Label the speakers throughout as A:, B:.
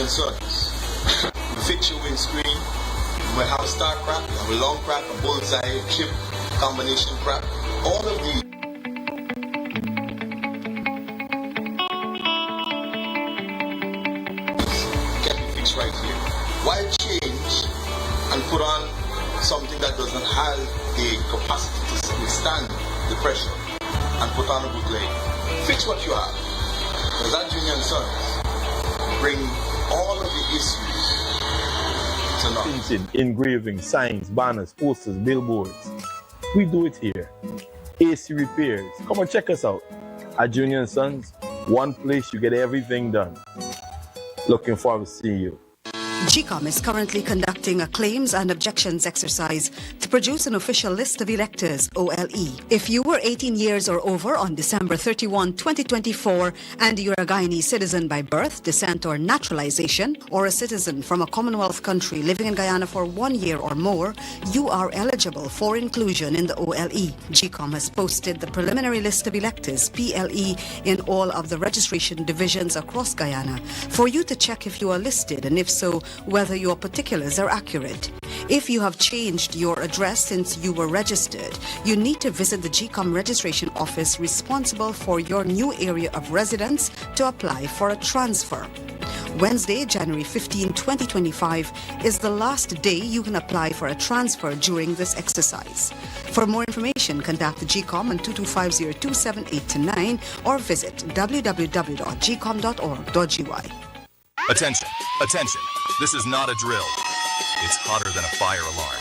A: Junior and Sons. We fix your windscreen. We have a star crack, we have a long crack, a bullseye, chip, combination crack. All of these can be fixed right here. Why change and put on something that doesn't have the capacity to withstand the pressure and put on a bootleg? Fix what you have. Because that Junior and Sons bring all of the issues to nothing.
B: Printing, engraving, signs, banners, posters, billboards. We do it here. AC Repairs. Come and check us out. At Junior and Sons, one place you get everything done. Looking forward to seeing you.
C: GCOM is currently conducting a claims and objections exercise to produce an official list of electors, OLE. If you were 18 years or over on December 31, 2024, and you're a Guyanese citizen by birth, descent, or naturalization, or a citizen from a Commonwealth country living in Guyana for 1 year or more, you are eligible for inclusion in the OLE. GCOM has posted the preliminary list of electors, PLE, in all of the registration divisions across Guyana for you to check if you are listed, and if so, whether your particulars are accurate. If you have changed your address since you were registered, you need to visit the GCOM registration office responsible for your new area of residence to apply for a transfer. Wednesday, January 15, 2025 is the last day you can apply for a transfer during this exercise. For more information, contact the GCOM on 2250-278-9 or visit www.gcom.org.gy.
D: Attention, attention. This is not a drill. It's hotter than a fire alarm.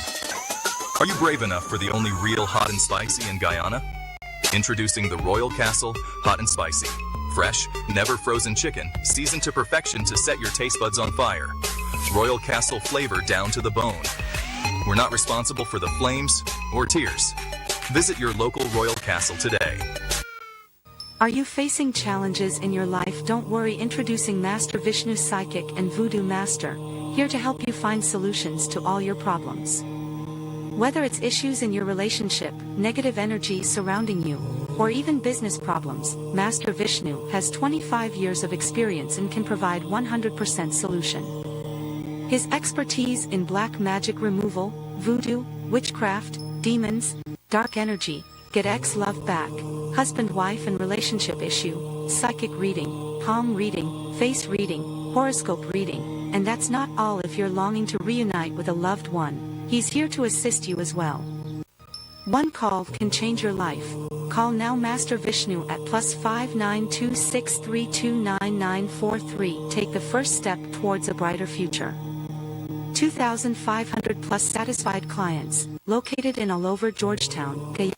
D: Are you brave enough for the only real hot and spicy in Guyana? Introducing the Royal Castle Hot and Spicy. Fresh, never frozen chicken, seasoned to perfection to set your taste buds on fire. Royal Castle flavor down to the bone. We're not responsible for the flames or tears. Visit your local Royal Castle today.
E: Are you facing challenges in your life? Don't worry, introducing Master Vishnu Psychic and Voodoo Master, here to help you find solutions to all your problems. Whether it's issues in your relationship, negative energy surrounding you, or even business problems, Master Vishnu has 25 years of experience and can provide 100% solution. His expertise in black magic removal, voodoo, witchcraft, demons, dark energy, get ex-love back, husband-wife and relationship issue, psychic reading, palm reading, face reading, horoscope reading, and that's not all. If you're longing to reunite with a loved one, he's here to assist you as well. One call can change your life. Call now Master Vishnu at +5926329943. Take the first step towards a brighter future. 2,500 plus satisfied clients, located in all over Georgetown, Guyana.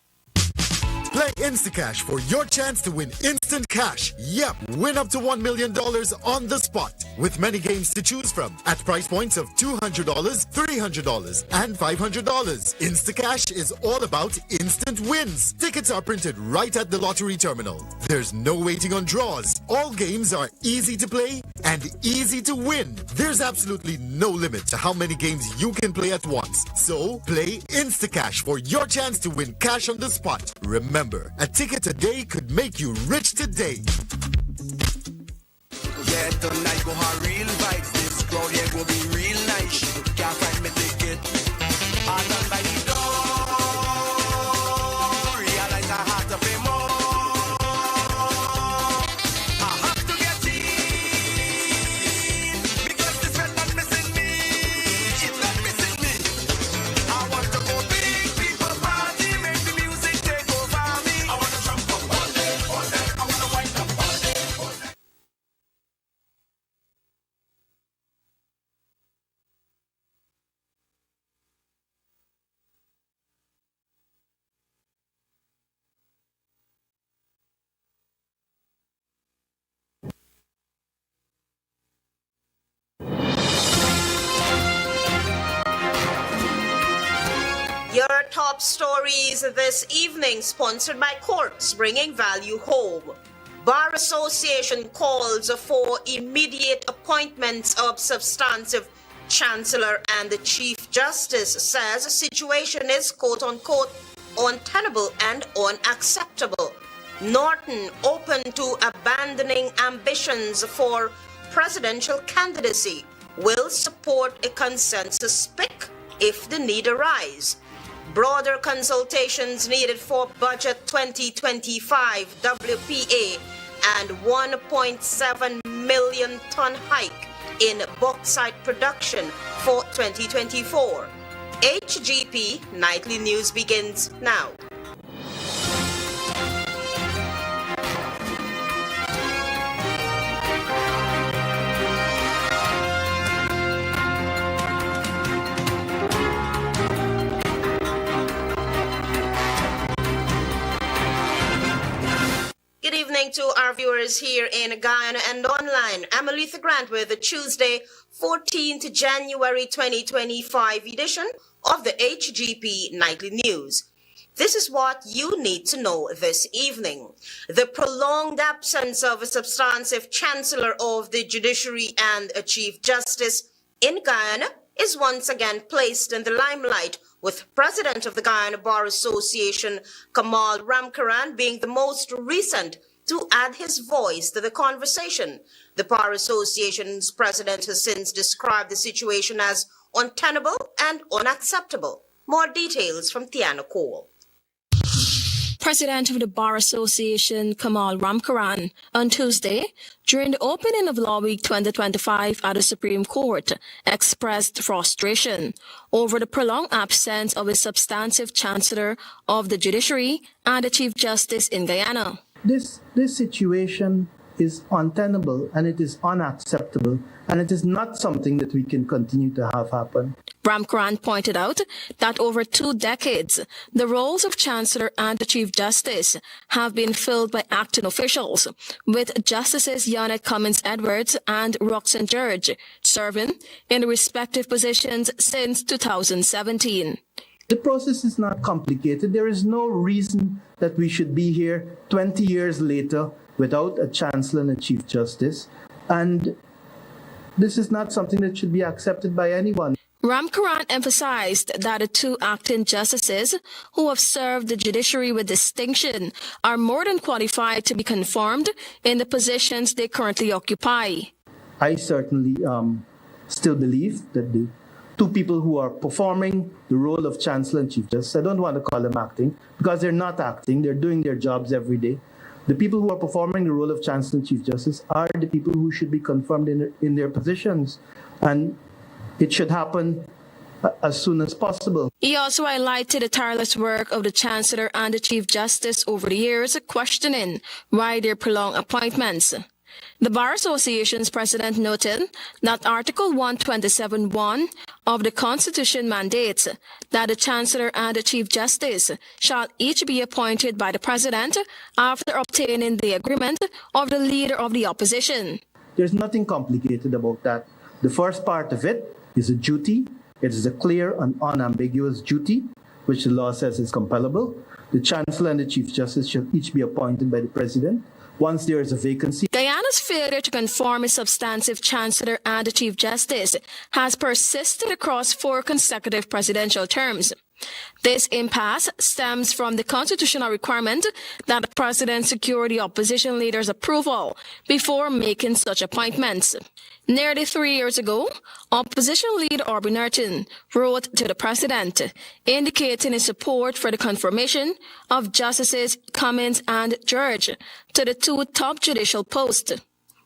F: Play Instacash for your chance to win instant cash. Yep, win up to $1 million on the spot. With many games to choose from at price points of $200, $300, and $500. Instacash is all about instant wins. Tickets are printed right at the lottery terminal. There's no waiting on draws. All games are easy to play and easy to win. There's absolutely no limit to how many games you can play at once. So, play Instacash for your chance to win cash on the spot. Remember, a ticket a day could make you rich today.
G: Yeah, tonight go have real vibes. This crowd here go be real nice. Can't find me ticket. I done by the door. Realize I have to pay more. I have to get in because this man not missing me. It's not missing me. I want to go big people party, make the music take over me. I want to jump up all day, all day. I want to wind up all day, all day.
H: Your top stories this evening, sponsored by Courts, bringing value home. Bar Association calls for immediate appointments of substantive Chancellor, and the Chief Justice says the situation is quote-unquote untenable and unacceptable. Norton open to abandoning ambitions for presidential candidacy will support a consensus pick if the need arise. Broader consultations needed for Budget 2025 WPA and 1.7 million ton hike in bauxite production for 2024. HGP Nightly News begins now. Good evening to our viewers here in Guyana and online. I'm Aletha Grant with the Tuesday, 14th January 2025 edition of the HGP Nightly News. This is what you need to know this evening. The prolonged absence of a substantive Chancellor of the Judiciary and a Chief Justice in Guyana is once again placed in the limelight, with President of the Guyana Bar Association, Kamal Ramkaran, being the most recent to add his voice to the conversation. The Bar Association's president has since described the situation as untenable and unacceptable. More details from Tiana Cole.
I: President of the Bar Association, Kamal Ramkaran, on Tuesday, during the opening of Law Week 2025 at the Supreme Court, expressed frustration over the prolonged absence of a substantive Chancellor of the Judiciary and a Chief Justice in Guyana.
J: This situation is untenable and it is unacceptable, and it is not something that we can continue to have happen.
I: Ramkaran pointed out that over 2 decades, the roles of Chancellor and the Chief Justice have been filled by acting officials, with Justices Janet Cummins-Edwards and Roxanne George serving in the respective positions since 2017.
J: The process is not complicated. There is no reason that we should be here 20 years later without a Chancellor and a Chief Justice, and this is not something that should be accepted by anyone.
I: Ramkaran emphasized that the 2 acting justices who have served the judiciary with distinction are more than qualified to be confirmed in the positions they currently occupy.
J: I certainly still believe that the 2 people who are performing the role of Chancellor and Chief Justice, I don't want to call them acting, because they're not acting, they're doing their jobs every day. The people who are performing the role of Chancellor and Chief Justice are the people who should be confirmed in their positions, and it should happen as soon as possible.
I: He also highlighted the tireless work of the Chancellor and the Chief Justice over the years, questioning why their prolonged appointments. The Bar Association's president noted that Article 127(1) of the Constitution mandates that the Chancellor and the Chief Justice shall each be appointed by the President after obtaining the agreement of the Leader of the Opposition.
J: There's nothing complicated about that. The first part of it is a duty. It is a clear and unambiguous duty, which the law says is compellable. The Chancellor and the Chief Justice shall each be appointed by the President once there is a vacancy.
I: Guyana's failure to confirm a substantive Chancellor and a Chief Justice has persisted across 4 consecutive presidential terms. This impasse stems from the constitutional requirement that the President secure the opposition leader's approval before making such appointments. Nearly 3 years ago, opposition leader Aubrey Norton wrote to the President, indicating his support for the confirmation of Justices Cummins and George to the 2 top judicial posts.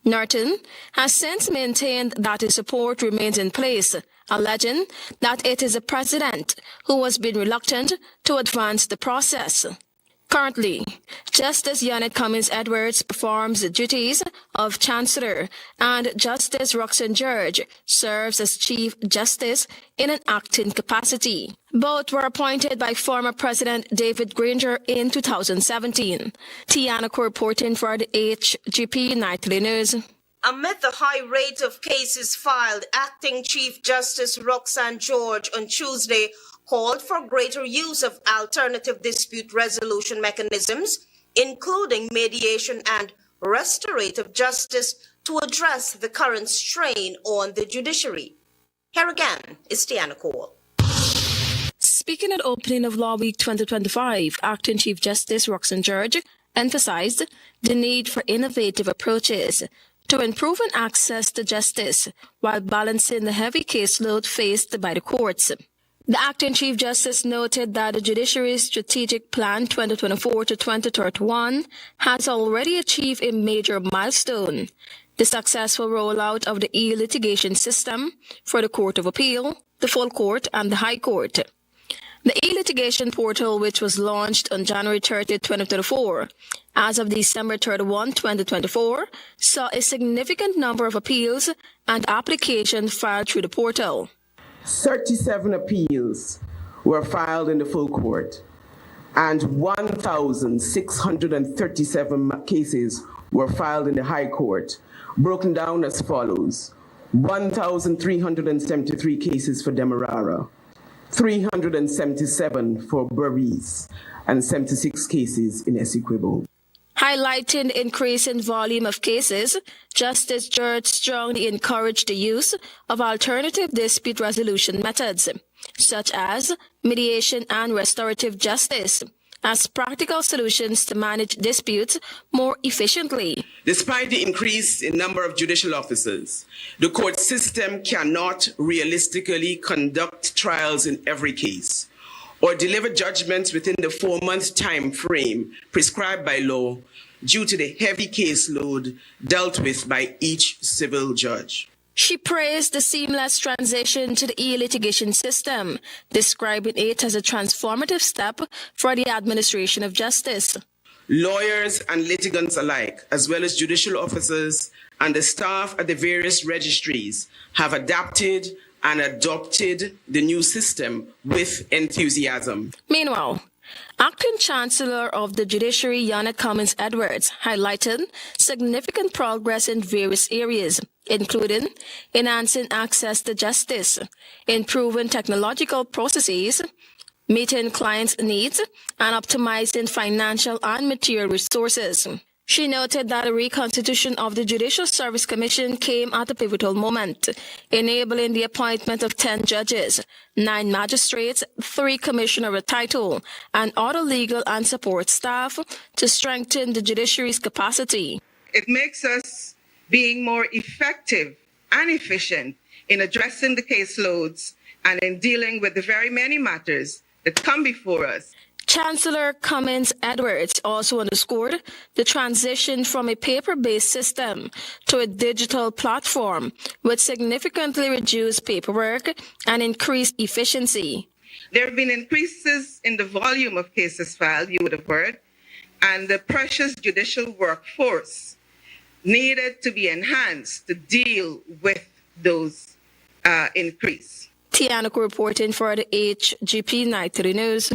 I: Norton has since maintained that his support remains in place, alleging that it is the President who has been reluctant to advance the process. Currently, Justice Janet Cummins-Edwards performs the duties of Chancellor, and Justice Roxanne George serves as Chief Justice in an acting capacity. Both were appointed by former President David Granger in 2017. Tiana reporting for the HGP Nightly News.
H: Amid the high rate of cases filed, Acting Chief Justice Roxanne George on Tuesday called for greater use of alternative dispute resolution mechanisms, including mediation and restorative justice, to address the current strain on the judiciary. Here again is Tiana Cole.
I: Speaking at the opening of Law Week 2025, Acting Chief Justice Roxanne George emphasized the need for innovative approaches to improving access to justice while balancing the heavy caseload faced by the courts. The acting Chief Justice noted that the Judiciary's Strategic Plan 2024 to 2031 has already achieved a major milestone: the successful rollout of the e-litigation system for the Court of Appeal, the Full Court, and the High Court. The e-litigation portal, which was launched on January 30, 2024, as of December 31, 2024, saw a significant number of appeals and applications filed through the portal.
K: 37 appeals were filed in the full court, and 1,637 cases were filed in the High Court, broken down as follows: 1,373 cases for Demerara, 377 for Burmese, and 76 cases in Essequibo.
I: Highlighting the increase in volume of cases, Justice George strongly encouraged the use of alternative dispute resolution methods, such as mediation and restorative justice, as practical solutions to manage disputes more efficiently.
K: Despite the increase in number of judicial officers, the court system cannot realistically conduct trials in every case or deliver judgments within the 4-month time frame prescribed by law due to the heavy caseload dealt with by each civil judge.
I: She praised the seamless transition to the e-litigation system, describing it as a transformative step for the administration of justice.
K: Lawyers and litigants alike, as well as judicial officers and the staff at the various registries, have adapted and adopted the new system with enthusiasm.
I: Meanwhile, Acting Chancellor of the Judiciary, Yana Cummins Edwards, highlighted significant progress in various areas, including enhancing access to justice, improving technological processes, meeting clients' needs, and optimizing financial and material resources. She noted that the reconstitution of the Judicial Service Commission came at a pivotal moment, enabling the appointment of 10 judges, 9 magistrates, 3 commissioners of title, and other legal and support staff to strengthen the judiciary's capacity.
L: It makes us being more effective and efficient in addressing the caseloads and in dealing with the very many matters that come before us.
I: Chancellor Cummins Edwards also underscored the transition from a paper-based system to a digital platform, which significantly reduced paperwork and increased efficiency.
L: There have been increases in the volume of cases filed, you would have heard, and the precious judicial workforce needed to be enhanced to deal with those increase.
I: Tianako reporting for the HGP Nightly News.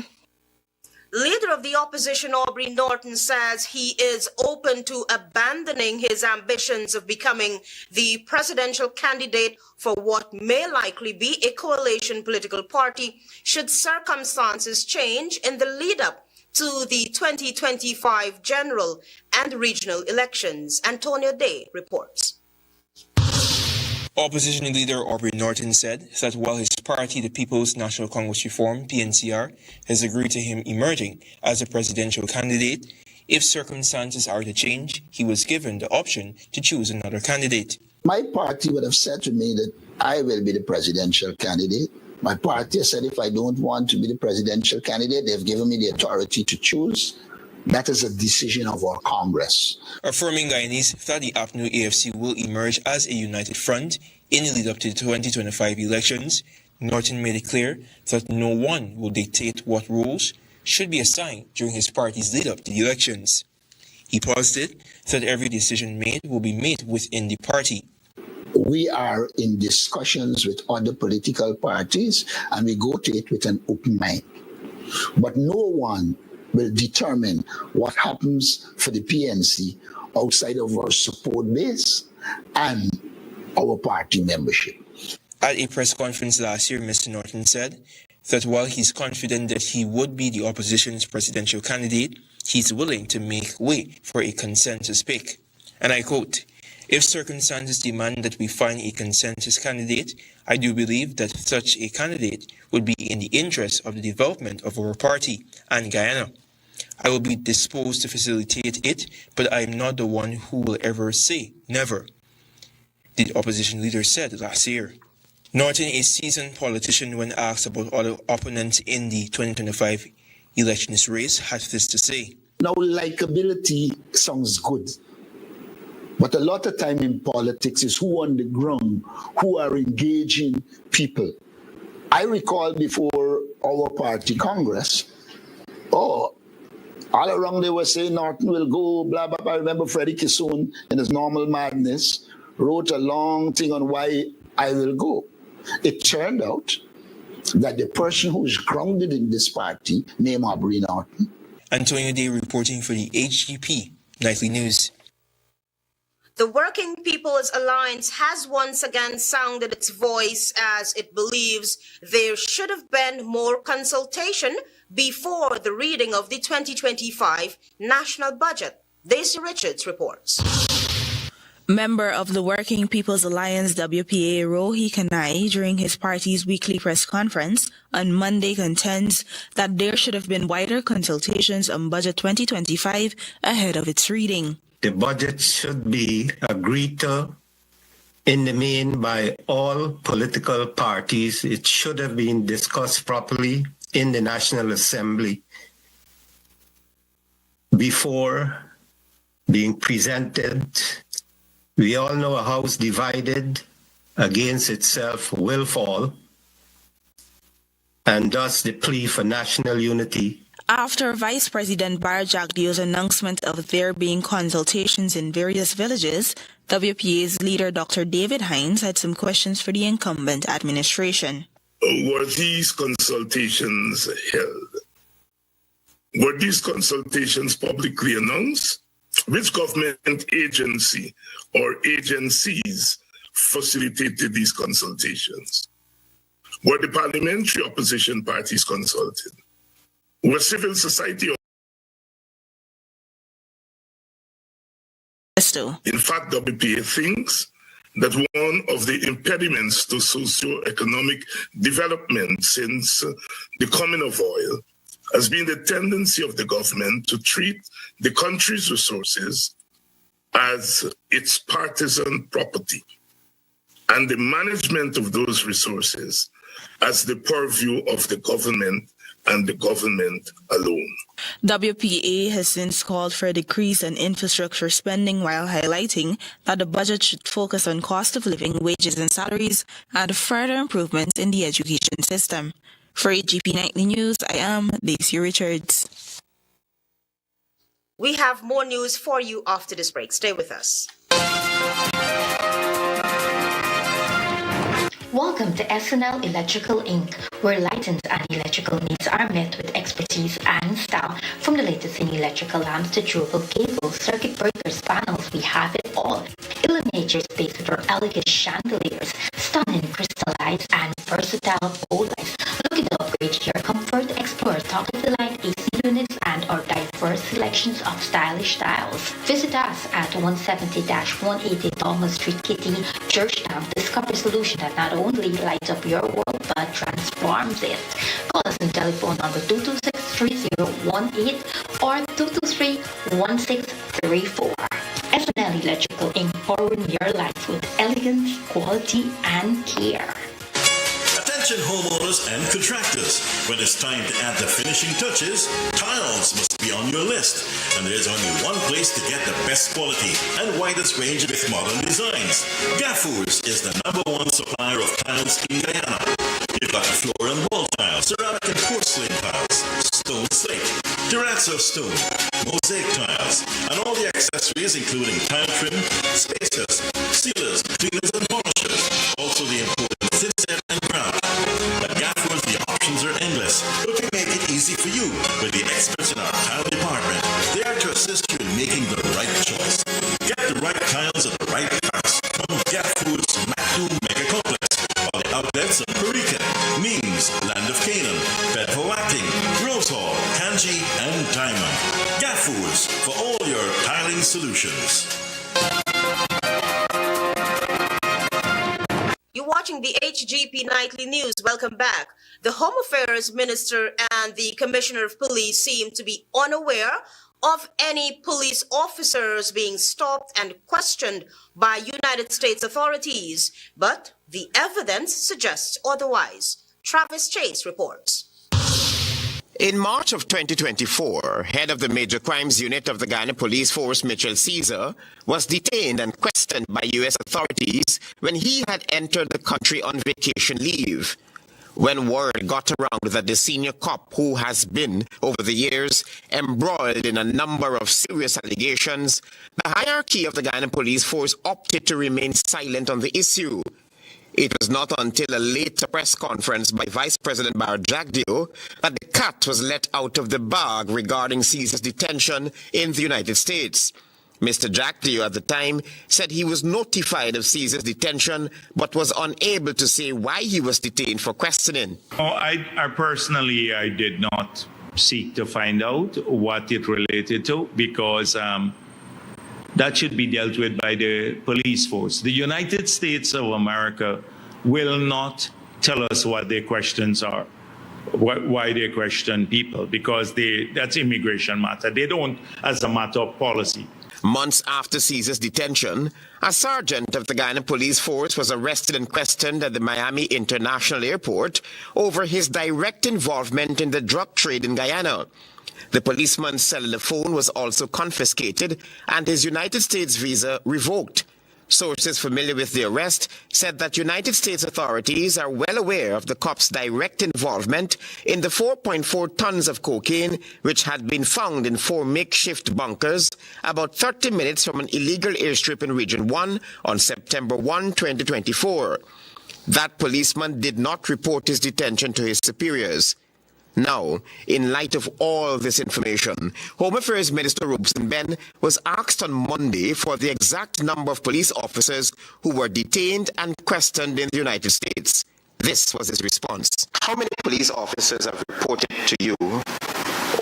H: Leader of the opposition Aubrey Norton says he is open to abandoning his ambitions of becoming the presidential candidate for what may likely be a coalition political party should circumstances change in the lead-up to the 2025 general and regional elections. Antonio Day reports.
M: Opposition leader Aubrey Norton said that while his party, the People's National Congress Reform, PNCR, has agreed to him emerging as a presidential candidate, if circumstances are to change, he was given the option to choose another candidate.
N: My party would have said to me that I will be the presidential candidate. My party has said if I don't want to be the presidential candidate, they've given me the authority to choose. That is a decision of our Congress.
M: Affirming Guyanese that the APNU AFC will emerge as a united front in the lead-up to the 2025 elections, Norton made it clear that no one will dictate what rules should be assigned during his party's lead-up to the elections. He posited that every decision made will be made within the party.
N: We are in discussions with other political parties and we go to it with an open mind. But no one will determine what happens for the PNC outside of our support base and our party membership.
M: At a press conference last year, Mr. Norton said that while he's confident that he would be the opposition's presidential candidate, he's willing to make way for a consensus pick. And I quote, "If circumstances demand that we find a consensus candidate, I do believe that such a candidate would be in the interest of the development of our party and Guyana. I will be disposed to facilitate it, but I am not the one who will ever say never. the opposition leader said last year. Norton, a seasoned politician, when asked about other opponents in the 2025 elections race, had this to say.
N: Now, likability sounds good. But a lot of time in politics is who on the ground, who are engaging people. I recall before our party Congress, all around they were saying Norton will go, blah, blah, blah. I remember Freddie Kissoon, in his normal madness, wrote a long thing on why I will go. It turned out that the person who is grounded in this party, named Aubrey Norton.
M: Antonio Day reporting for the HGP Nightly News.
H: The Working People's Alliance has once again sounded its voice as it believes there should have been more consultation before the reading of the 2025 national budget. Daisy Richards reports.
O: Member of the Working People's Alliance WPA Rohi Kanai, during his party's weekly press conference on Monday, contends that there should have been wider consultations on Budget 2025 ahead of its reading.
P: The budget should be agreed to in the main by all political parties. It should have been discussed properly in the National Assembly before being presented. We all know a house divided against itself will fall, and thus the plea for national unity.
O: After Vice President Barjagdio's announcement of there being consultations in various villages, WPA's leader Dr. David Hines had some questions for the incumbent administration.
Q: Were these consultations held? Were these consultations publicly announced? Which government agency or agencies facilitated these consultations? Were the parliamentary opposition parties consulted? Were civil society? In fact, WPA thinks that one of the impediments to socio-economic development since the coming of oil has been the tendency of the government to treat the country's resources as its partisan property, and the management of those resources as the purview of the government and the government alone.
O: WPA has since called for a decrease in infrastructure spending while highlighting that the budget should focus on cost of living, wages and salaries, and further improvements in the education system. For HGP Nightly News, I am Daisy Richards.
H: We have more news for you after this break. Stay with us.
R: Welcome to SNL Electrical Inc., where lighting and electrical needs are met with expertise and style. From the latest in electrical lamps to durable cables, circuit breakers, panels, we have it all. Illuminate your space with our elegant chandeliers, stunning crystal lights, and versatile pole lights. Looking to upgrade your comfort? Explore top-of-the-line AC units and our diverse selections of stylish styles. Visit us at 170-180 Thomas Street, Kitty, Georgetown. Discover a solution that not only lights up your world but transforms it. Call us on telephone number 226-3018 or 223-1634. SNL Electrical Inc. Powering your life with elegance, quality, and care.
S: Attention homeowners and contractors. When it's time to add the finishing touches, tiles must be on your list. And there's only one place to get the best quality and widest range with modern designs. Gaffurs is the #1 supplier of tiles in Guyana. You've got floor and wall tiles, ceramic and porcelain tiles, stone slate, terrazzo stone, mosaic tiles, and all the accessories including tile trim, spacers, sealers, cleaners and polishers. Also the important thin set and grout. At Gaffurs, the options are endless, but we make it easy for you with the experts in our tile department. They are to assist you in making the right choice. Get the right tiles at the right price from Gaffurs Macdo Mega Complex, while the outlets in Purican, Means, Land of Canaan, Bedford Wacking, Rose Hall, Kanji, and Diamond. Gaffurs for all your tiling solutions.
H: You're watching the HGP Nightly News. Welcome back. The Home Affairs Minister and the Commissioner of Police seem to be unaware of any police officers being stopped and questioned by United States authorities, but the evidence suggests otherwise. Travis Chase reports.
T: In March of 2024, head of the Major Crimes Unit of the Guyana Police Force, Mitchell Caesar, was detained and questioned by U.S. authorities when he had entered the country on vacation leave. When word got around that the senior cop, who has been, over the years, embroiled in a number of serious allegations, the hierarchy of the Guyana Police Force opted to remain silent on the issue. It was not until a late press conference by Vice President Barrett Jagdeo that the cat was let out of the bag regarding Caesar's detention in the United States. Mr. Jagdeo at the time said he was notified of Caesar's detention but was unable to say why he was detained for questioning.
U: I personally did not seek to find out what it related to because that should be dealt with by the police force. The United States of America will not tell us what their questions are, why they question people, because that's immigration matter. They don't as a matter of policy.
T: Months after Caesar's detention, a sergeant of the Guyana Police Force was arrested and questioned at the Miami International Airport over his direct involvement in the drug trade in Guyana. The policeman's cellular phone was also confiscated and his United States visa revoked. Sources familiar with the arrest said that United States authorities are well aware of the cop's direct involvement in the 4.4 tons of cocaine which had been found in 4 makeshift bunkers about 30 minutes from an illegal airstrip in Region 1 on September 1, 2024. That policeman did not report his detention to his superiors. Now, in light of all this information, Home Affairs Minister Robeson Ben was asked on Monday for the exact number of police officers who were detained and questioned in the United States. This was his response. How many police officers have reported to you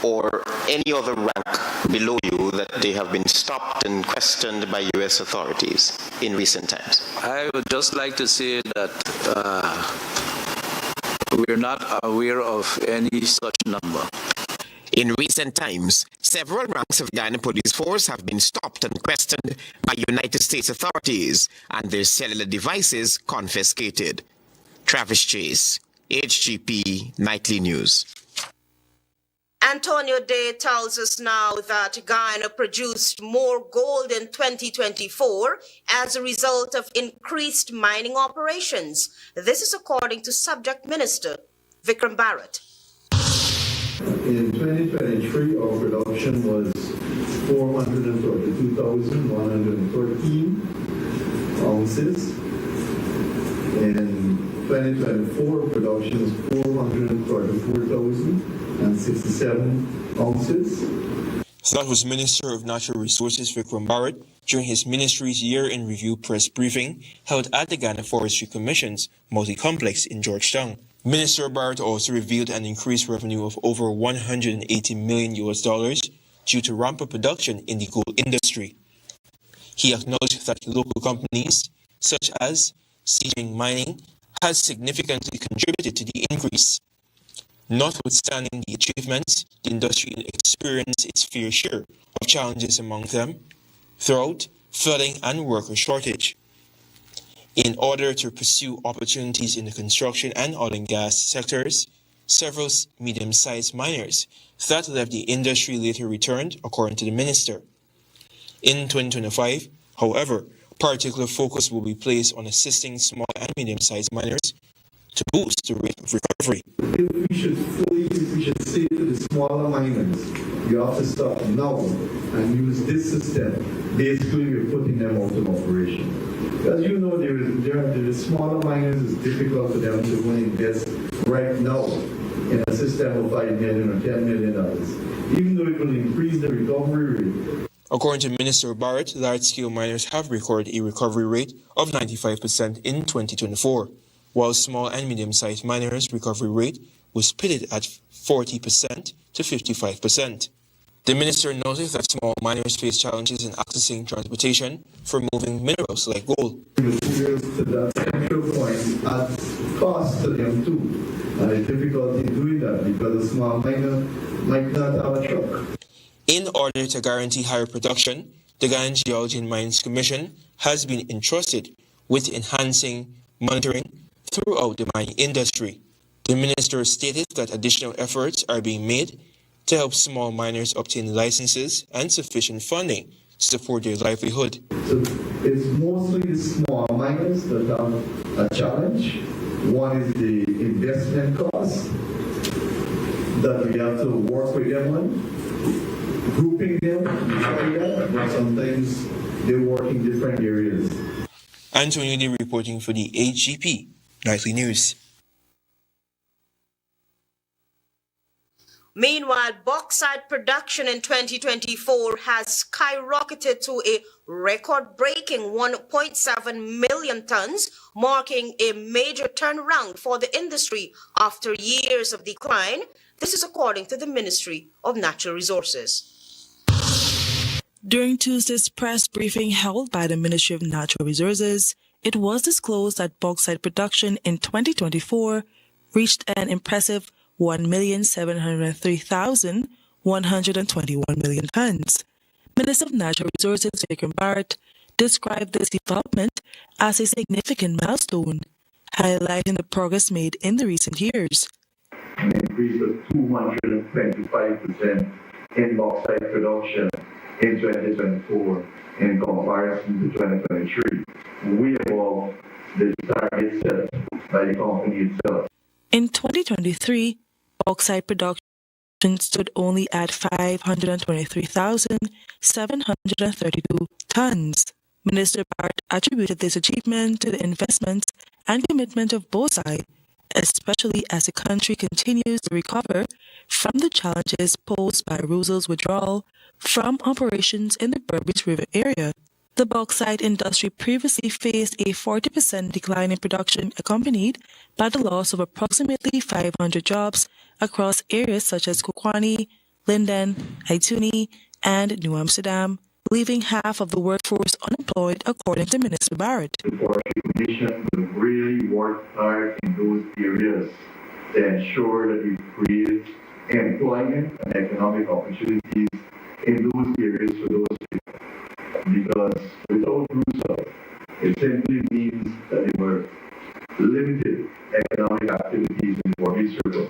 T: or any other rank below you that they have been stopped and questioned by U.S. authorities in recent times?
V: I would just like to say that we're not aware of any such number.
T: In recent times, several ranks of the Guyana Police Force have been stopped and questioned by United States authorities and their cellular devices confiscated. Travis Chase, HGP Nightly News.
H: Antonio Day tells us now that Guyana produced more gold in 2024 as a result of increased mining operations. This is according to Subject Minister Vikram Barrett.
W: In 2023, our production was 432,113 ounces. In 2024, production was 434,067 ounces.
M: That was Minister of Natural Resources Vikram Barrett during his ministry's year-in review press briefing held at the Ghana Forestry Commission's multi-complex in Georgetown. Minister Barrett also revealed an increased revenue of over $180 million due to ramp-up production in the gold industry. He acknowledged that local companies, such as Seeding Mining, has significantly contributed to the increase. Notwithstanding the achievements, the industry experienced its fair share of challenges, among them drought, flooding, and worker shortage. In order to pursue opportunities in the construction and oil and gas sectors, several medium-sized miners that left the industry later returned, according to the minister. In 2025, however, particular focus will be placed on assisting small and medium-sized miners to boost the rate of recovery.
W: We should say to the smaller miners, you have to start now and use this system. Basically, we're putting them out of operation. As you know, the smaller miners, it's difficult for them to go and invest right now in a system of $5 million or $10 million, even though it will increase the recovery rate.
M: According to Minister Barrett, large-scale miners have recorded a recovery rate of 95% in 2024, while small and medium-sized miners' recovery rate was pitted at 40% to 55%. The minister noted that small miners face challenges in accessing transportation for moving minerals like gold.
W: Materials to that central point adds cost to them too, and it's difficult in doing that because a small miner might not have a truck.
M: In order to guarantee higher production, the Guyana Geology and Mines Commission has been entrusted with enhancing monitoring throughout the mining industry. The minister stated that additional efforts are being made to help small miners obtain licenses and sufficient funding to support their livelihood.
W: So it's mostly the small miners that have a challenge. One is the investment cost that we have to work with them on, grouping them, but sometimes they work in different areas.
M: Antonio Lee reporting for the HGP Nightly News.
H: Meanwhile, bauxite production in 2024 has skyrocketed to a record-breaking 1.7 million tons, marking a major turnaround for the industry after years of decline. This is according to the Ministry of Natural Resources.
O: During Tuesday's press briefing held by the Ministry of Natural Resources, it was disclosed that bauxite production in 2024 reached an impressive 1,703,121 million tons. Minister of Natural Resources Vikram Bharat described this development as a significant milestone, highlighting the progress made in the recent years.
W: An increase of 225% in bauxite production in 2024 in comparison to 2023, way above the target set by the company itself.
O: In 2023, bauxite production stood only at 523,732 tons. Minister Bharat attributed this achievement to the investments and commitment of both sides, especially as the country continues to recover from the challenges posed by Rosel's withdrawal from operations in the Berbice River area. The bauxite industry previously faced a 40% decline in production accompanied by the loss of approximately 500 jobs across areas such as Kokwani, Linden, Ituni, and New Amsterdam, leaving half of the workforce unemployed, according to Minister Bharat.
W: The Forestry Commission will really work hard in those areas to ensure that we create employment and economic opportunities in those areas for those people. Because without Roosevelt, it simply means that there were limited economic activities in Berbice River.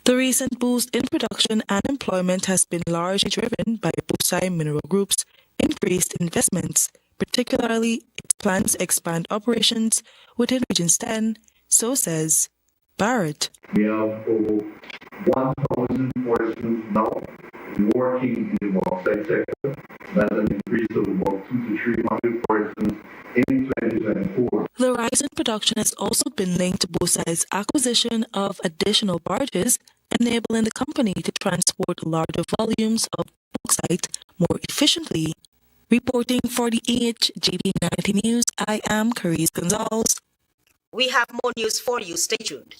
O: The recent boost in production and employment has been largely driven by Bauxite Mineral Group's increased investments, particularly its plans to expand operations within Region 10, so says Bharat.
W: We have over 1,000 persons now working in the bauxite sector. That's an increase of about 200 to 300 persons in 2024.
O: The rise in production has also been linked to Bauxite's acquisition of additional barges, enabling the company to transport larger volumes of bauxite more efficiently. Reporting for the HGP Nightly News, I am Carice Gonzalez.
H: We have more news for you. Stay tuned.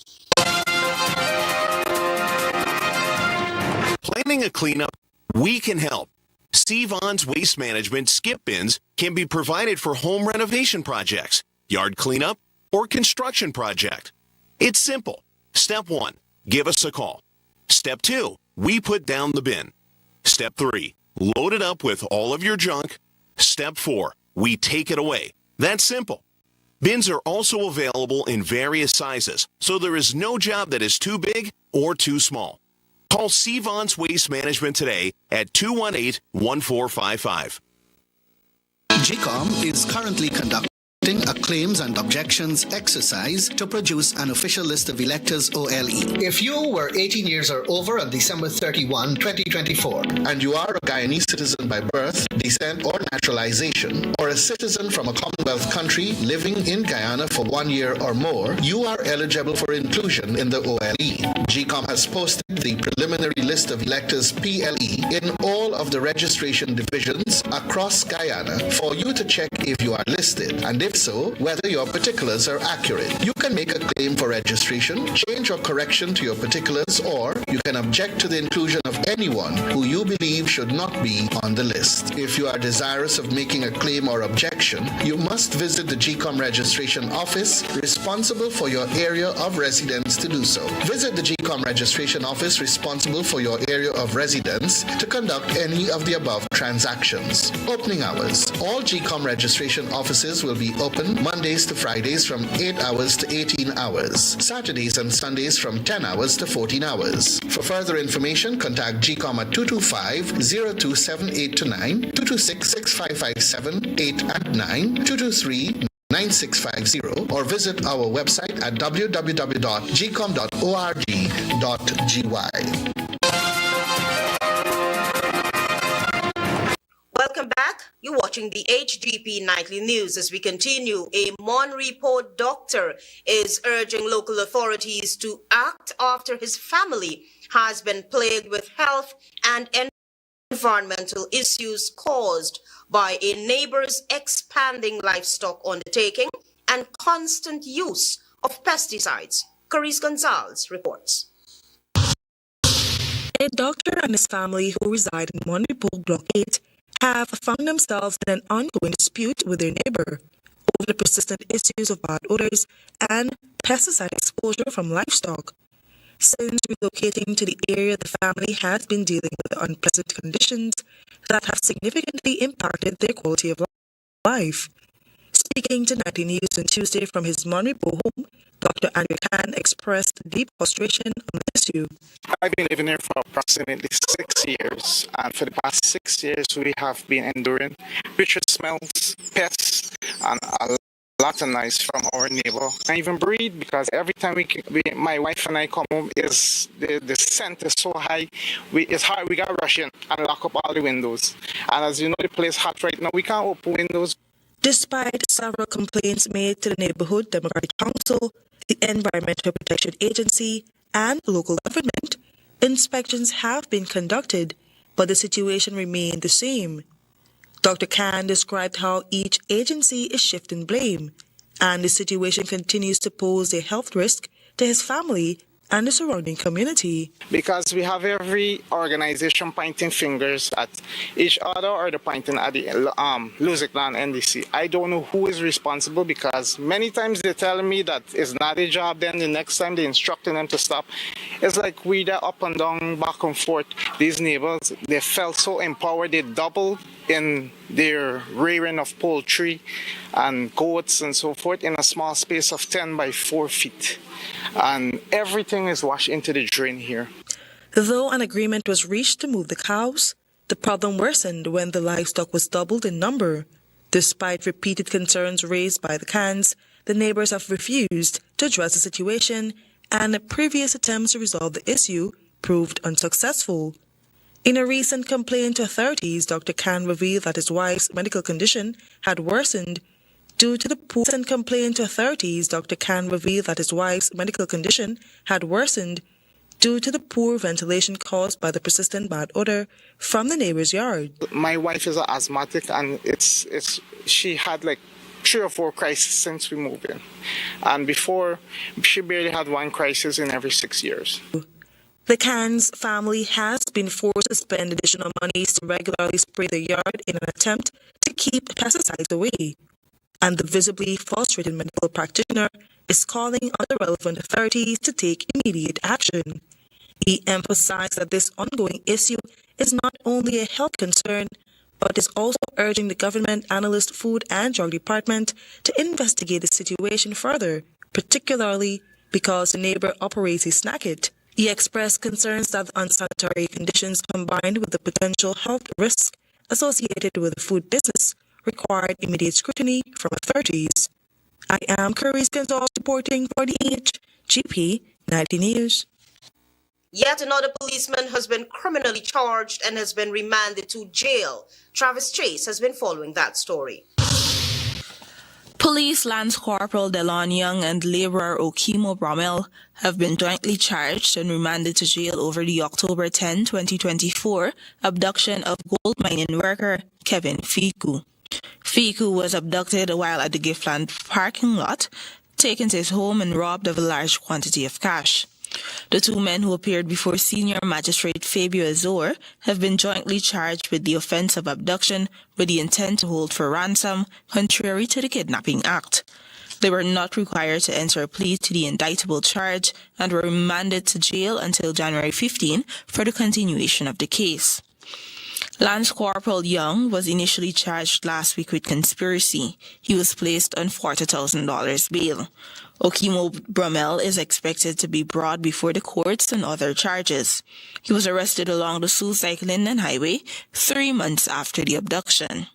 A: Planning a cleanup? We can help. Sevon's Waste Management skip bins can be provided for home renovation projects, yard cleanup, or construction project. It's simple. Step 1, give us a call. Step 2, we put down the bin. Step 3, load it up with all of your junk. Step 4, we take it away. That's simple. Bins are also available in various sizes, so there is no job that is too big or too small. Call Sevon's Waste Management today at 218-1455.
B: GCOM is currently conducting a claims and objections exercise to produce an official list of electors OLE. If you were 18 years or over on December 31, 2024, and you are a Guyanese citizen by birth, descent, or naturalization, or a citizen from a Commonwealth country living in Guyana for 1 year or more, you are eligible for inclusion in the OLE. GCOM has posted the preliminary list of electors PLE in all of the registration divisions across Guyana for you to check if you are listed, and if so, whether your particulars are accurate. You can make a claim for registration, change or correction to your particulars, or you can object to the inclusion of anyone who you believe should not be on the list. If you are desirous of making a claim or objection, you must visit the GCOM registration office responsible for your area of residence to do so. Visit the GCOM registration office responsible for your area of residence to conduct any of the above transactions. Opening hours. All GCOM registration offices will be open Mondays to Fridays from 8 hours to 18 hours. Saturdays and Sundays from 10 hours to 14 hours. For further information, contact GCOM at 225-0278-9, 226-6557, 8 and 9, 223-9650, or visit our website at www.gcom.org.gy.
H: Welcome back. You're watching the HGP Nightly News. As we continue, a Mon Report doctor is urging local authorities to act after his family has been plagued with health and environmental issues caused by a neighbor's expanding livestock undertaking and constant use of pesticides. Carice Gonzalez reports.
C: A doctor and his family who reside in Mon Report Block 8 have found themselves in an ongoing dispute with their neighbor over the persistent issues of bad odors and pesticide exposure from livestock. Since relocating to the area, the family has been dealing with unpleasant conditions that have significantly impacted their quality of life. Speaking to 90 News on Tuesday from his Mon Report home, Dr. Andrew Khan expressed deep frustration on the issue.
D: I've been living here for approximately 6 years, and for the past 6 years we have been enduring putrid smells, pests, and a lot of noise from our neighbor. I even breathe because every time my wife and I come home, the scent is so high. It's hard. We got to rush in and lock up all the windows. And as you know, the place is hot right now. We can't open windows.
C: Despite several complaints made to the Neighborhood Democratic Council, the Environmental Protection Agency, and local government, inspections have been conducted, but the situation remained the same. Dr. Khan described how each agency is shifting blame, and the situation continues to pose a health risk to his family and the surrounding community.
D: Because we have every organization pointing fingers at each other or they're pointing at the Lusitlan NDC. I don't know who is responsible because many times they're telling me that it's not their job, then the next time they're instructing them to stop. It's like they're up and down, back and forth. These neighbors, they felt so empowered, they doubled in their rearing of poultry and goats and so forth in a small space of 10 by 4 feet. And everything is washed into the drain here.
C: Though an agreement was reached to move the cows, the problem worsened when the livestock was doubled in number. Despite repeated concerns raised by the Khans, the neighbors have refused to address the situation, and previous attempts to resolve the issue proved unsuccessful. In a recent complaint to authorities, Dr. Khan revealed that his wife's medical condition had worsened due to the poor ventilation caused by the persistent bad odor from the neighbor's yard.
D: My wife is an asthmatic, and she had like 3 or 4 crises since we moved in. And before, she barely had 1 crisis in every 6 years.
C: The Khan's family has been forced to spend additional monies to regularly spray the yard in an attempt to keep pesticides away. And the visibly frustrated medical practitioner is calling on the relevant authorities to take immediate action. He emphasized that this ongoing issue is not only a health concern, but is also urging the government analyst food and drug department to investigate the situation further, particularly because the neighbor operates a snacket. He expressed concerns that the unsanitary conditions combined with the potential health risks associated with the food business required immediate scrutiny from authorities. I am Carice Gonzalez reporting for the HGP Nightly News.
H: Yet another policeman has been criminally charged and has been remanded to jail. Travis Chase has been following that story.
O: Police Lance Corporal Delon Young and Laborer Okimo Bromell have been jointly charged and remanded to jail over the October 10, 2024 abduction of gold mining worker Kevin Fiku. Fiku was abducted while at the Giftland parking lot, taken to his home and robbed of a large quantity of cash. The two men who appeared before Senior Magistrate Fabio Azor have been jointly charged with the offense of abduction with the intent to hold for ransom, contrary to the Kidnapping Act. They were not required to enter a plea to the indictable charge and were remanded to jail until January 15 for the continuation of the case. Lance Corporal Young was initially charged last week with conspiracy. He was placed on $40,000 bail. Okimo Bromell is expected to be brought before the courts on other charges. He was arrested along the Sioux-Cycle Linden Highway 3 months after the abduction.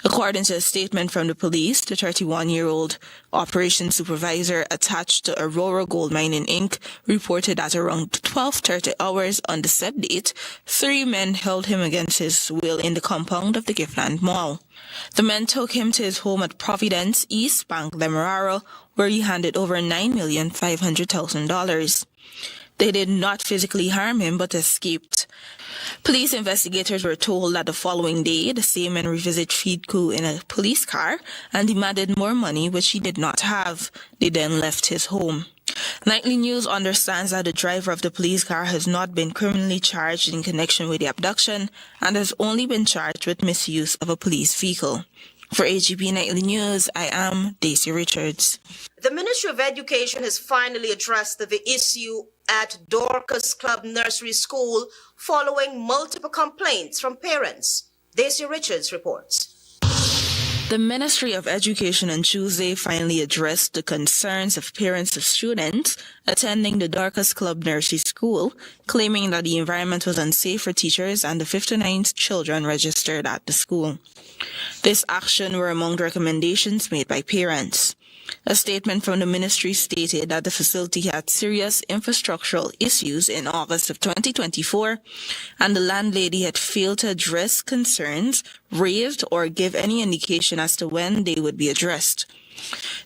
O: According to a statement from the police, the 31-year-old operations supervisor attached to Aurora Gold Mining Inc. reported that around 12:30 hours on the said date, 3 men held him against his will in the compound of the Giftland Mall. The men took him to his home at Providence, East Bank, Demerara, where he handed over $9,500,000. They did not physically harm him but escaped. Police investigators were told that the following day, the same men revisited Fiku in a police car and demanded more money, which he did not have. They then left his home. Nightly News understands that the driver of the police car has not been criminally charged in connection with the abduction and has only been charged with misuse of a police vehicle. For HGP Nightly News, I am Daisy Richards.
H: The Ministry of Education has finally addressed the issue at Dorcas Club Nursery School following multiple complaints from parents. Daisy Richards reports.
O: The Ministry of Education on Tuesday finally addressed the concerns of parents of students attending the Dorcas Club Nursery School, claiming that the environment was unsafe for teachers and the 59 children registered at the school. This action were among the recommendations made by parents. A statement from the ministry stated that the facility had serious infrastructural issues in August of 2024, and the landlady had failed to address concerns raised or give any indication as to when they would be addressed.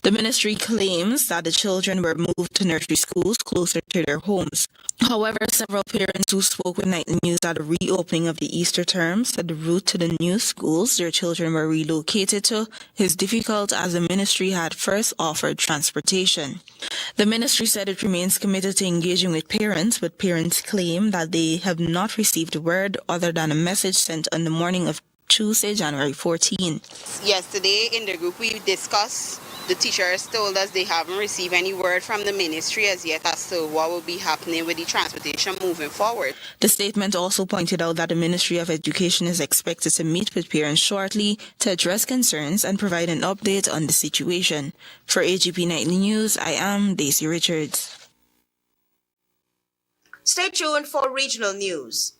O: The ministry claims that the children were moved to nursery schools closer to their homes. However, several parents who spoke with Nightly News at the reopening of the Easter term said the route to the new schools their children were relocated to is difficult as the ministry had first offered transportation. The ministry said it remains committed to engaging with parents, but parents claim that they have not received a word other than a message sent on the morning of Tuesday, January 14.
E: Yesterday in the group we discussed, the teachers told us they haven't received any word from the ministry as yet as to what will be happening with the transportation moving forward.
O: The statement also pointed out that the Ministry of Education is expected to meet with parents shortly to address concerns and provide an update on the situation. For HGP Nightly News, I am Daisy Richards.
H: Stay tuned for regional news.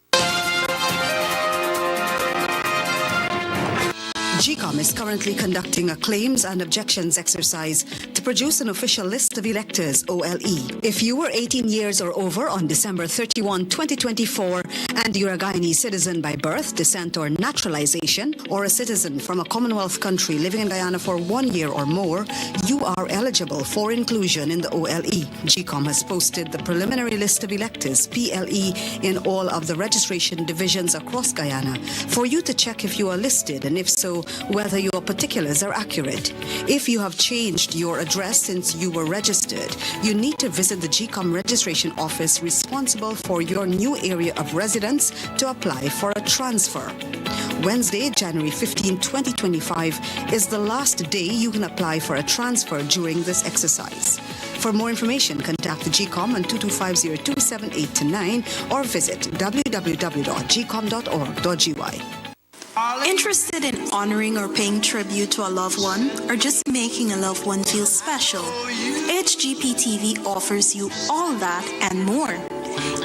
F: GCOM is currently conducting a claims and objections exercise to produce an official list of electors, OLE. If you were 18 years or over on December 31, 2024, and you're a Guyanese citizen by birth, descent, or naturalization, or a citizen from a Commonwealth country living in Guyana for 1 year or more, you are eligible for inclusion in the OLE. GCOM has posted the preliminary list of electors, PLE, in all of the registration divisions across Guyana for you to check if you are listed, and if so, whether your particulars are accurate. If you have changed your address since you were registered, you need to visit the GCOM registration office responsible for your new area of residence to apply for a transfer. Wednesday, January 15, 2025 is the last day you can apply for a transfer during this exercise. For more information, contact the GCOM on 2250-278-9 or visit www.gcom.org.gy.
G: Interested in honoring or paying tribute to a loved one, or just making a loved one feel special? HGP TV offers you all that and more.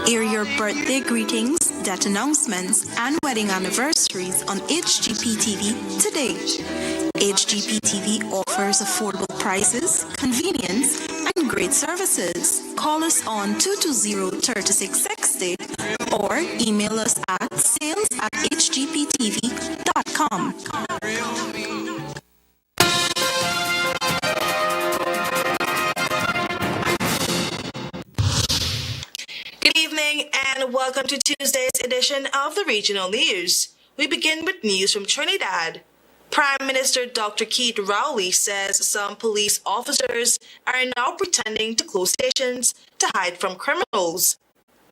G: Air your birthday greetings, death announcements, and wedding anniversaries on HGP TV today. HGP TV offers affordable prices, convenience, and great services. Call us on 220-3660 or email us at sales@hgptv.com.
C: Good evening and welcome to Tuesday's edition of the Regional News. We begin with news from Trinidad. Prime Minister Dr. Keith Rowley says some police officers are now pretending to close stations to hide from criminals.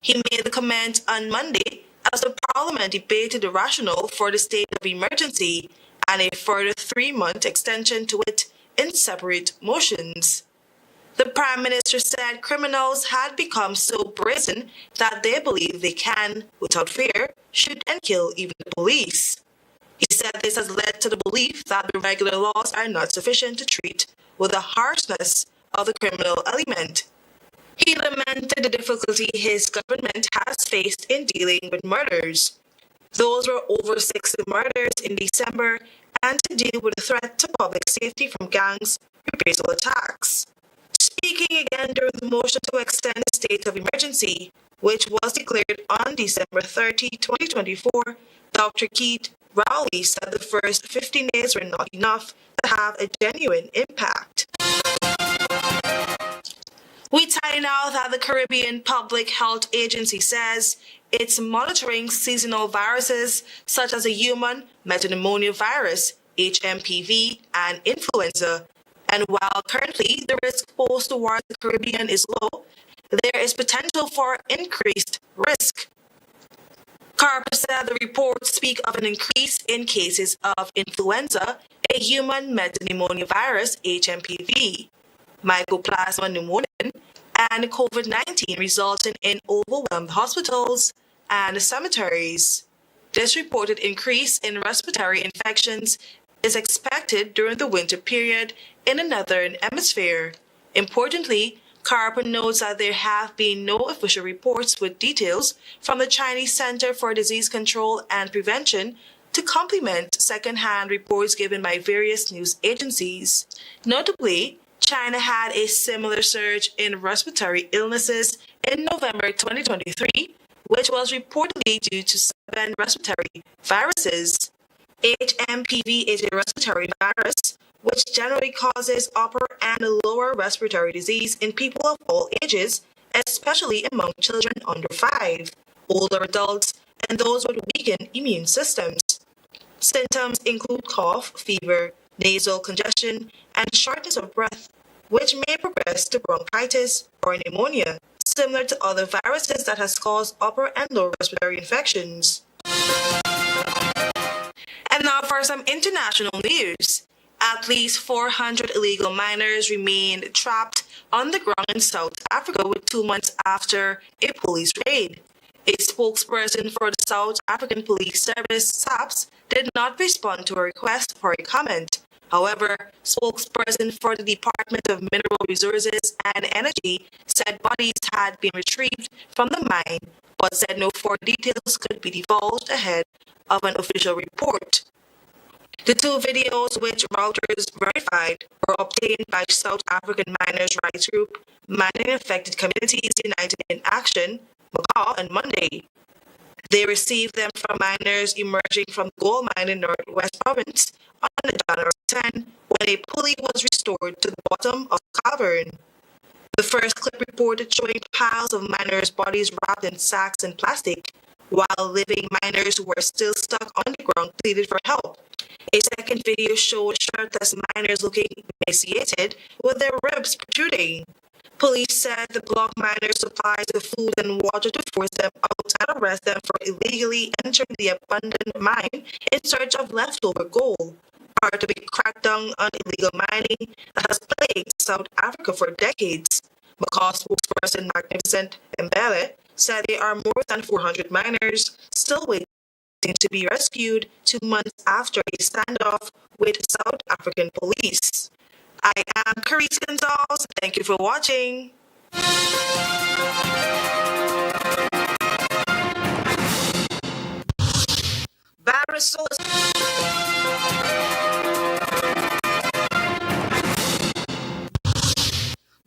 C: He made the comment on Monday as the Parliament debated the rationale for the state of emergency and a further 3-month extension to it in separate motions. The Prime Minister said criminals had become so brazen that they believe they can, without fear, shoot and kill even the police. He said this has led to the belief that the regular laws are not sufficient to treat with the harshness of the criminal element. He lamented the difficulty his government has faced in dealing with murders. Those were over 60 murders in December and to deal with the threat to public safety from gangs' reprisal attacks. Speaking again during the motion to extend the state of emergency, which was declared on December 30, 2024, Dr. Keith Rowley said the first 15 days were not enough to have a genuine impact. We tie now that the Caribbean Public Health Agency says it's monitoring seasonal viruses such as the human metapneumovirus, HMPV, and influenza. And while currently the risk posed towards the Caribbean is low, there is potential for increased risk. Carper said the reports speak of an increase in cases of influenza, a human metapneumovirus, HMPV, mycoplasma pneumoniae, and COVID-19, resulting in overwhelmed hospitals and cemeteries. This reported increase in respiratory infections is expected during the winter period in the Northern Hemisphere. Importantly, Carper notes that there have been no official reports with details from the Chinese Center for Disease Control and Prevention to complement second-hand reports given by various news agencies. Notably, China had a similar surge in respiratory illnesses in November 2023, which was reportedly due to 7 respiratory viruses. HMPV is a respiratory virus which generally causes upper and lower respiratory disease in people of all ages, especially among children under 5, older adults, and those with weakened immune systems. Symptoms include cough, fever, nasal congestion, and shortness of breath, which may progress to bronchitis or pneumonia, similar to other viruses that has caused upper and lower respiratory infections. And now for some international news. At least 400 illegal miners remain trapped on the ground in South Africa 2 months after a police raid. A spokesperson for the South African Police Service, SAPS, did not respond to a request for a comment. However, spokesperson for the Department of Mineral Resources and Energy said bodies had been retrieved from the mine, but said no further details could be divulged ahead of an official report. The 2 videos, which Reuters verified, were obtained by South African miners' rights group Mining Affected Communities United in Action, MACA, on Monday. They received them from miners emerging from gold mine in Northwest Province on January 10, when a pulley was restored to the bottom of the cavern. The first clip reported showing piles of miners' bodies wrapped in sacks and plastic, while living miners who were still stuck on the ground pleaded for help. A second video showed shirtless miners looking emaciated with their ribs protruding. Police said the block miners supplied the food and water to force them out and arrest them for illegally entering the abandoned mine in search of leftover gold, part of a crackdown on illegal mining that has plagued South Africa for decades. MACA spokesperson Magnificent Mbele said there are more than 400 miners still waiting to be rescued 2 months after a standoff with South African police. I am Carice Gonzalez. Thank you for watching.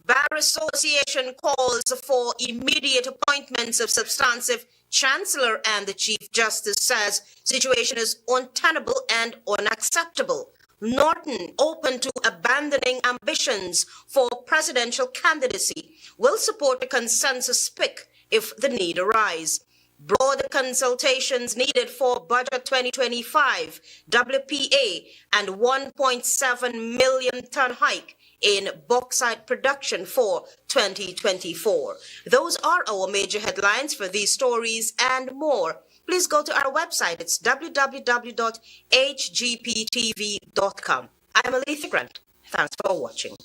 H: Bar Association calls for immediate appointments of substantive Chancellor, and the Chief Justice says situation is untenable and unacceptable. Norton, open to abandoning ambitions for presidential candidacy, will support a consensus pick if the need arises. broad consultations needed for Budget 2025, WPA, and 1.7 million ton hike in bauxite production for 2024. Those are our major headlines. For these stories and more, please go to our website. It's www.hgptv.com. I'm Alethea Grant. Thanks for watching.